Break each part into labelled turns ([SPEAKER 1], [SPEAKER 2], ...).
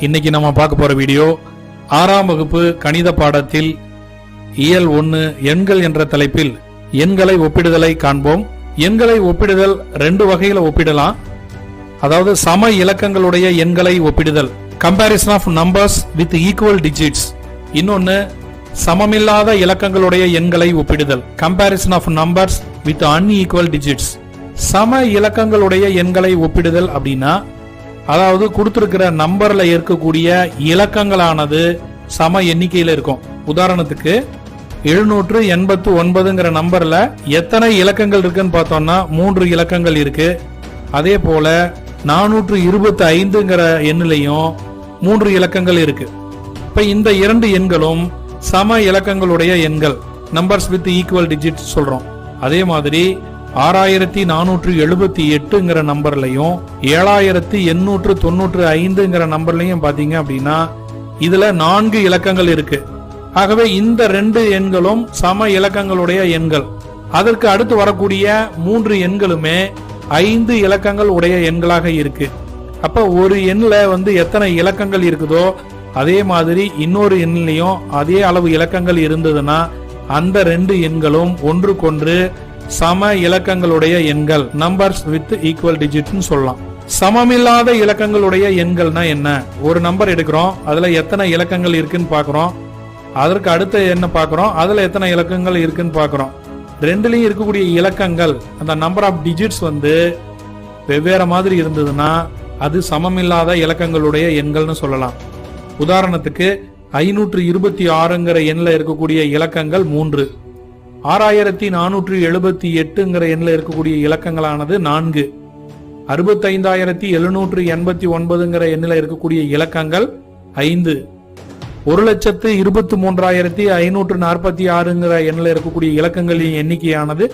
[SPEAKER 1] இன்னைக்கு நம்ம பார்க்க போற வீடியோ 6ஆம் வகுப்பு கணித பாடத்தில் இயல் 1 எண்கள் என்ற தலைப்பில் எண்களை ஒப்பிடுதலை காண்போம். எண்களை ஒப்பிடுதல் ரெண்டு வகையில ஒப்பிடலாம். அதாவது சம இலக்கங்களுடைய எண்களை ஒப்பிடுதல், comparison of numbers with equal digits. இன்னொன்னு சமமில்லாத இலக்கங்களுடைய எண்களை ஒப்பிடுதல், comparison of numbers with unequal digits. சம இலக்கங்களுடைய எண்களை ஒப்பிடுதல் அப்படின்னா, அதாவது கொடுத்திருக்கிற நம்பர்ல இருக்கக்கூடிய இலக்கங்களானது சம எண்ணிக்கையில இருக்கும். உதாரணத்துக்கு 789ங்கிற நம்பர்ல எத்தனை இலக்கங்கள் இருக்குன்னு பார்த்தோம்னா 3 இலக்கங்கள் இருக்கு. அதே போல 425ங்கிற எண்ணிலையும் 3 இலக்கங்கள் இருக்கு. இப்ப இந்த இரண்டு எண்களும் சம இலக்கங்களுடைய எண்கள், நம்பர்ஸ் வித் ஈக்குவல் டிஜிட் சொல்றோம். அதே மாதிரி 6478ங்கிற நம்பர்லையும் 7895ங்கிற நம்பர்லையும் பாத்தீங்க அப்படின்னா இதுல 4 இலக்கங்கள் இருக்கு. ஆகவே இந்த ரெண்டு எண்களும் சம இலக்கங்களுடைய எண்கள். அதற்கு அடுத்து வரக்கூடிய 3 எண்களுமே 5 இலக்கங்கள் உடைய எண்களாக இருக்கு. அப்ப ஒரு எண்ல எத்தனை இலக்கங்கள் இருக்குதோ அதே மாதிரி இன்னொரு எண்ணிலையும் அதே அளவு இலக்கங்கள் இருந்ததுன்னா அந்த ரெண்டு எண்களும் ஒன்றுக்கொன்று சம இலக்கங்களுடைய எண்கள், நம்பர்ஸ் வித் ஈக்குவல் டிஜிட்னு சொல்லலாம். சமமில்லாத இலக்கங்களுடைய எண்கள்னா என்ன? ஒரு நம்பர் எடுக்கிறோம், அதுல எத்தனை இலக்கங்கள் இருக்குன்னு பாக்குறோம். அதற்கு அடுத்த எண்ணை பாக்குறோம், அதுல எத்தனை இலக்கங்கள் இருக்குன்னு பாக்குறோம். ரெண்டுலயும் இருக்கக்கூடிய இலக்கங்கள், அந்த நம்பர் ஆஃப் டிஜிட்ஸ் வெவ்வேறு மாதிரி இருந்ததுன்னா அது சமமில்லாத இலக்கங்களுடைய எண்கள்னு சொல்லலாம். உதாரணத்துக்கு 526ங்கிற எண்ணில் இருக்கக்கூடிய இலக்கங்கள் 3, 6478ங்கிற எண்ணில் இருக்கக்கூடிய இலக்கங்களானது 4, 65789ங்கிற எண்ணில் இருக்கக்கூடிய இலக்கங்கள் 5, 1,23,546ங்கிற எண்ணில் இருக்கக்கூடிய இலக்கங்களின் எண்ணிக்கையானது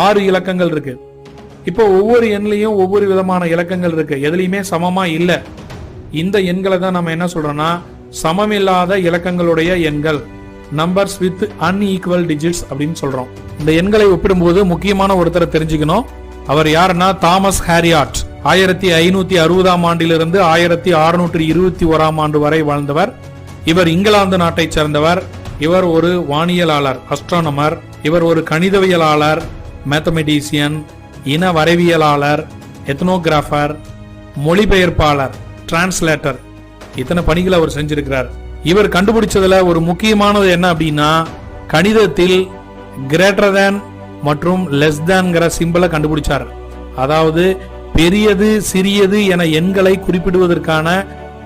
[SPEAKER 1] 6 இலக்கங்கள் இருக்கு. இப்போ ஒவ்வொரு எண்ணிலையும் ஒவ்வொரு விதமான இலக்கங்கள் இருக்கு, எதுலையுமே சமமா இல்ல. இந்த எண்களை தான் நம்ம என்ன சொல்றோம்னா சமமில்லாத இலக்கங்களுடைய எண்கள், நம்பர்ஸ் வித் அன்ஈக்குவல் டிஜிட்ஸ் அப்படின்னு சொல்றோம். இந்த எண்களை ஒப்பிடும்போது முக்கியமான ஒருத்தரை தெரிஞ்சுக்கணும். அவர் யாருன்னா தாமஸ் ஹாரியாட். 1560ஆம் ஆண்டிலிருந்து 1621ஆம் ஆண்டு வரை வாழ்ந்தவர். இவர் இங்கிலாந்து நாட்டை சேர்ந்தவர். இவர் ஒரு வானியலாளர், அஸ்ட்ரானமர். இவர் ஒரு கணிதவியலாளர், மேத்தமெட்டிசியன், இன வரைவியலாளர், எத்னோகிராஃபர், மொழிபெயர்ப்பாளர், டிரான்ஸ்லேட்டர். இத்தனை பணிகளை அவர் செஞ்சிருக்கிறார். இவர் கண்டுபிடிச்சதுல ஒரு முக்கியமானது என்ன அப்படின்னா, கணிதத்தில் கிரேட்டர் தேன் மற்றும் லெஸ் தேன்ங்கிற சிம்பலை கண்டுபிடிச்சார். அதாவது பெரியது சிறியது என எண்களை குறிப்பிடுவதற்கான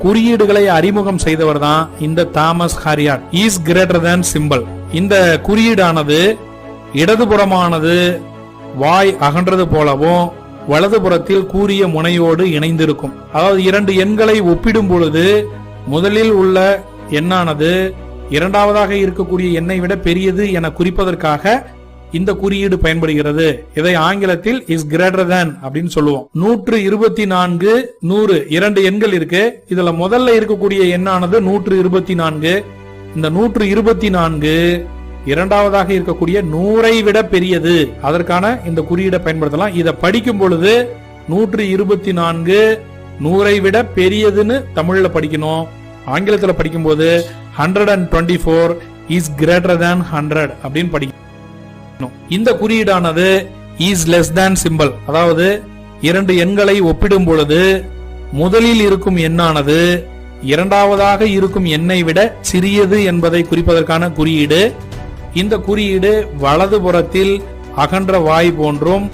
[SPEAKER 1] குறியீடுகளை அறிமுகம் செய்தவர் தான் இந்த Thomas Harriot. Is greater than symbol. இந்த குறியீடானது இடதுபுறமானது வாய் அகன்றது போலவும் வலதுபுறத்தில் கூரிய முனையோடு இணைந்திருக்கும். அதாவது இரண்டு எண்களை ஒப்பிடும் பொழுது முதலில் உள்ள எண்ணானது இரண்டாவதாக இருக்கக்கூடிய எண்ணை விட பெரியது என குறிப்பதற்காக இந்த குறியீடு பயன்படுகிறது. இதை ஆங்கிலத்தில் இஸ் கிரேட்டர் தேன் அப்படின்னு சொல்லுவோம். 124, 100 இரண்டு எண்கள் இருக்கு. இதுல முதல்ல இருக்கக்கூடிய எண்ணானது 124. இந்த 124 இரண்டாவதாக இருக்கக்கூடிய 100ஐ விட பெரியது. அதற்கான இந்த குறியீடை பயன்படுத்தலாம். இதை படிக்கும் பொழுது 124 100ஐ விட பெரியதுன்னு தமிழ்ல படிக்கணும். ஆங்கிலத்துல படிக்கும்போது 124 இஸ் கிரேட்டர் தேன் 100 அப்படின்னு படிக்கணும். இந்த குறியீடானது இஸ் லெஸ் தேன் சிம்பல். அதாவது இரண்டு எண்களை ஒப்பிடும் பொழுது முதலில் இருக்கும் எண்ணானது இரண்டாவதாக இருக்கும் எண்ணை விட சிறியது என்பதை குறிப்பதற்கான குறியீடு. இந்த குறியீடு வலதுபுறத்தில் அகன்ற வாய் போன்றும்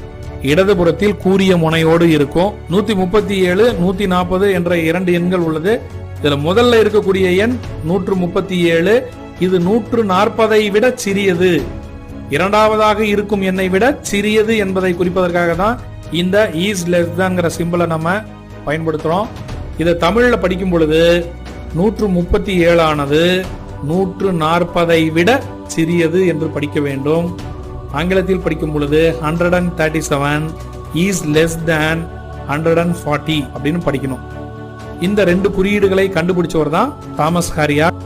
[SPEAKER 1] இடதுபுறத்தில் கூரிய முனையோடு இருக்கும். 137, 140 என்ற இரண்டு எண்கள் உள்ளது. இதுல முதல்ல இருக்கக்கூடிய எண் 137, இது 140 விட சிறியது. இரண்டாவதாக இருக்கும் எண்ணை விட சிறியது என்பதை குறிப்பதற்காக தான் இந்த இஸ் லெஸ் தான்ங்கிற சிம்பலை நம்ம பயன்படுத்துறோம். இதை தமிழ்ல படிக்கும் பொழுது 137 ஆனது 140 விட சிறியது என்று படிக்க வேண்டும். ஆங்கிலத்தில் படிக்கும் பொழுது 137 இஸ் லெஸ் than 140 அப்படின்னு படிக்கணும். இந்த ரெண்டு குறியீடுகளை கண்டுபிடிச்சவர் தான் தாமஸ் ஹாரியார்ட்.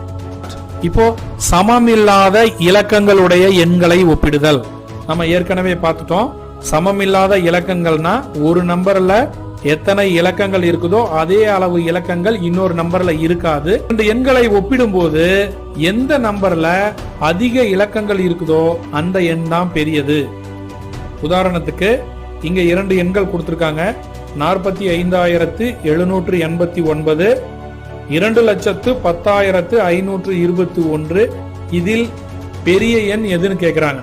[SPEAKER 1] இப்போ சமமில்லாத இலக்கங்களுடைய எண்களை ஒப்பிடுதல் நம்ம ஏற்கனவே பார்த்துட்டோம். சமமில்லாத இலக்கங்கள்னா ஒரு நம்பர்ல எத்தனை இலக்கங்கள் இருக்குதோ அதே அளவு இலக்கங்கள் இன்னொரு நம்பர்ல இருக்காது. இந்த எண்களை ஒப்பிடும் போது எந்த நம்பர்ல அதிக இலக்கங்கள் இருக்குதோ அந்த எண் தான் பெரியது. உதாரணத்துக்கு இங்க 2 எண்கள் கொடுத்திருக்காங்க. 45,789, 2,10,521. இதில் பெரிய எண் எதுன்னு கேக்குறாங்க.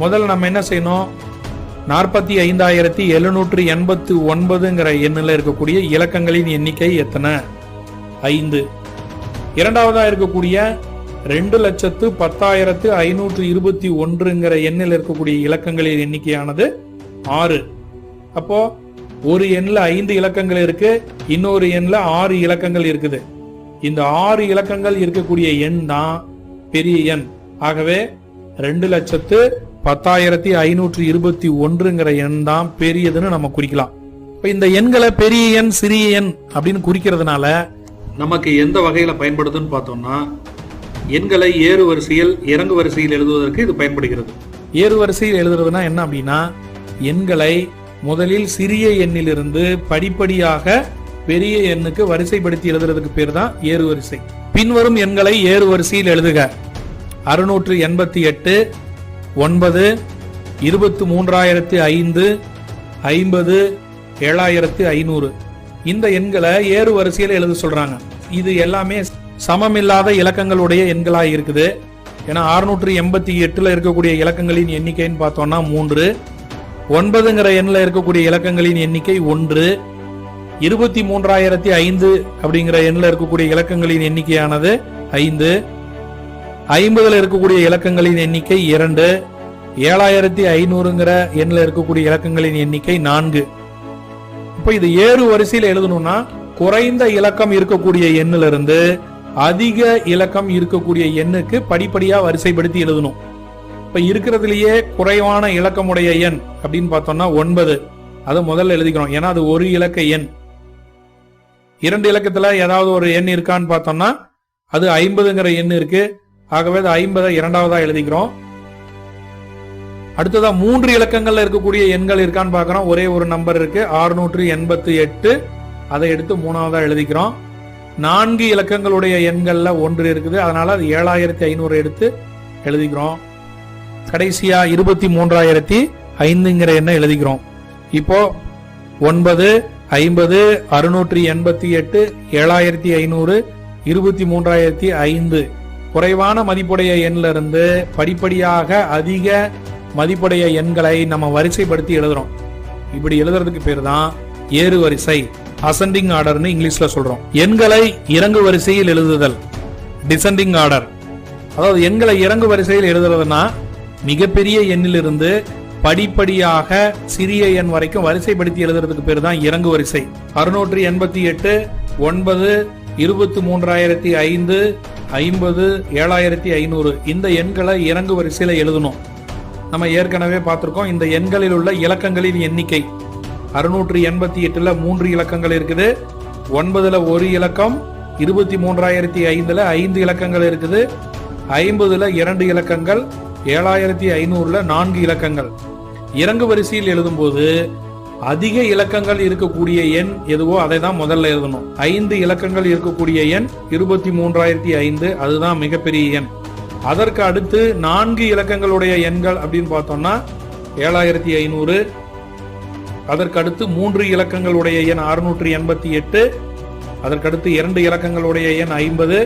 [SPEAKER 1] முதல்ல நம்ம என்ன செய்யணும், 45,789ங்கிற எண்ணில் இருக்கக்கூடிய இலக்கங்களின் எண்ணிக்கை எத்தனை? 5. இரண்டாவதா இருக்கக்கூடிய 2,10,521ங்கிற எண்ணில் இருக்கக்கூடிய இலக்கங்களின் எண்ணிக்கையானது 6. அப்போ ஒரு எண்ணில் 5 இலக்கங்கள் இருக்கு, இன்னொரு எண்ணில் 6 இலக்கங்கள் இருக்குது. இந்த 6 இலக்கங்கள் இருக்கக்கூடிய எண் தான் பெரிய எண். ஆகவே 2,10,521ங்கிற எண் தான் பெரியதுன்னு நம்ம குறிக்கலாம். இப்ப இந்த எண்களை பெரிய எண் சிறிய எண் அப்படின்னு குறிக்கிறதுனால நமக்கு எந்த வகையில பயன்படுதுன்னு பார்த்தோம்னா, எண்களை ஏறு வரிசையில் இறங்கு வரிசையில் எழுதுவதற்கு இது பயன்படுகிறது. ஏறு வரிசையில் எழுதுறதுனா என்ன அப்படின்னா, எண்களை முதலில் சிறிய எண்ணிலிருந்து படிப்படியாக பெரிய எண்ணுக்கு வரிசைப்படுத்தி எழுதுறதுக்கு பேர் தான் ஏறு வரிசை. பின்வரும் எண்களை ஏறு வரிசையில் எழுதுக. 688, 9, 23,005, 50, 7,500. இந்த எண்களை ஏறு வரிசையில் எழுத சொல்றாங்க. இது எல்லாமே சமமில்லாத இலக்கங்களுடைய எண்களாக இருக்குது. ஏன்னா 688ல இருக்கக்கூடிய இலக்கங்களின் எண்ணிக்கைன்னு பார்த்தோம்னா 3, 9ங்கிற எண்ணில் இருக்கக்கூடிய இலக்கங்களின் எண்ணிக்கை 1, 23,005 அப்படிங்கிற எண்ணில் இருக்கக்கூடிய இலக்கங்களின் எண்ணிக்கையானது 5, 50ல இருக்கக்கூடிய இலக்கங்களின் எண்ணிக்கை 2, 7,500ங்கிற எண்ணில் இருக்கக்கூடிய இலக்கங்களின் எண்ணிக்கை 4. இப்போ இது ஏறு வரிசையில் எழுதணும்னா குறைந்த இலக்கம் இருக்கக்கூடிய எண்ணிலிருந்து அதிக இலக்கம் இருக்கக்கூடிய எண்ணுக்கு படிப்படியா வரிசைப்படுத்தி எழுதணும். இப்ப இருக்கிறதுலயே குறைவான இலக்கமுடைய எண் அப்படின்னு பார்த்தோம்னா 9. அதை முதல்ல எழுதிக்கிறோம், ஏன்னா அது ஒரு இலக்க எண். 2 இலக்கத்துல ஏதாவது ஒரு எண் இருக்கான்னு பார்த்தோம்னா அது 50ங்கிற எண் இருக்கு. ஆகவே 50 இரண்டாவதா எழுதிக்கிறோம். அடுத்ததா 3 இலக்கங்கள்ல இருக்கக்கூடிய எண்கள் இருக்கான்னு பாக்குறோம். ஒரே ஒரு நம்பர் இருக்கு, 688. அதை எடுத்து 3வதா எழுதிக்கிறோம். 4 இலக்கங்களுடைய எண்கள்ல 1 இருக்குது, அதனால அது 7,500 எடுத்து எழுதிக்கிறோம். கடைசியா 23,005ங்கிற எண்ணை எழுதிக்கிறோம். இப்போ 9, 50, 688, 7,500, 23,005 குறைவான மதிப்புடைய எண்ணில இருந்து படிப்படியாக அதிக மதிப்புடைய எண்களை நம்ம வரிசைப்படுத்தி எழுதுறோம். இப்படி எழுதுறதுக்கு பேர் தான் ஏறு வரிசை, அசெண்டிங் ஆர்டர்னு இங்கிலீஷ்ல சொல்றோம். எண்களை இறங்கு வரிசையில் எழுதுதல், டிசெண்டிங் ஆர்டர். அதாவது எண்களை இறங்கு வரிசையில் எழுதுறதுன்னா மிகப்பெரிய எண்ணிலிருந்து படிப்படியாக சிறிய எண் வரைக்கும் வரிசைப்படுத்தி எழுதுறதுக்கு பேர் தான் இறங்கு வரிசை. 688, 9, 23,005, 50, 7,500 இந்த எண்களை இறங்கு வரிசையில எழுதணும். நம்ம ஏற்கனவே பார்த்திருக்கோம். இந்த எண்களில் உள்ள இலக்கங்களின் எண்ணிக்கை 688ல 3 இலக்கங்கள் இருக்குது, 9ல 1 இலக்கம், 23,005ல 5 இலக்கங்கள் இருக்குது, 50ல 2 இலக்கங்கள், 7,500ல 4 இலக்கங்கள். இறங்கு வரிசையில் எழுதும் போது அதிக இலக்கங்கள் இருக்கக்கூடிய எண் எதுவோ அதை தான் முதல்ல எழுதணும். 5 இலக்கங்கள் இருக்கக்கூடிய எண் 23,005, அதுதான் மிகப்பெரிய எண். அதற்கு அடுத்து 4 இலக்கங்களுடைய எண்கள் அப்படின்னு பார்த்தோம்னா 7,500. அதற்கு அடுத்து 3 இலக்கங்களுடைய எண் 688. அதற்கடுத்து 2 இலக்கங்களுடைய எண் 50.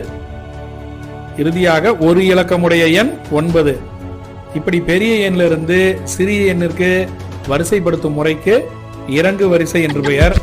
[SPEAKER 1] இறுதியாக 1 இலக்கமுடைய எண் 9. இப்படி பெரிய எண்ணிலிருந்து சிறிய எண்ணிற்கு வரிசைப்படுத்தும் முறைக்கு இறங்கு வரிசை என்று பெயர்.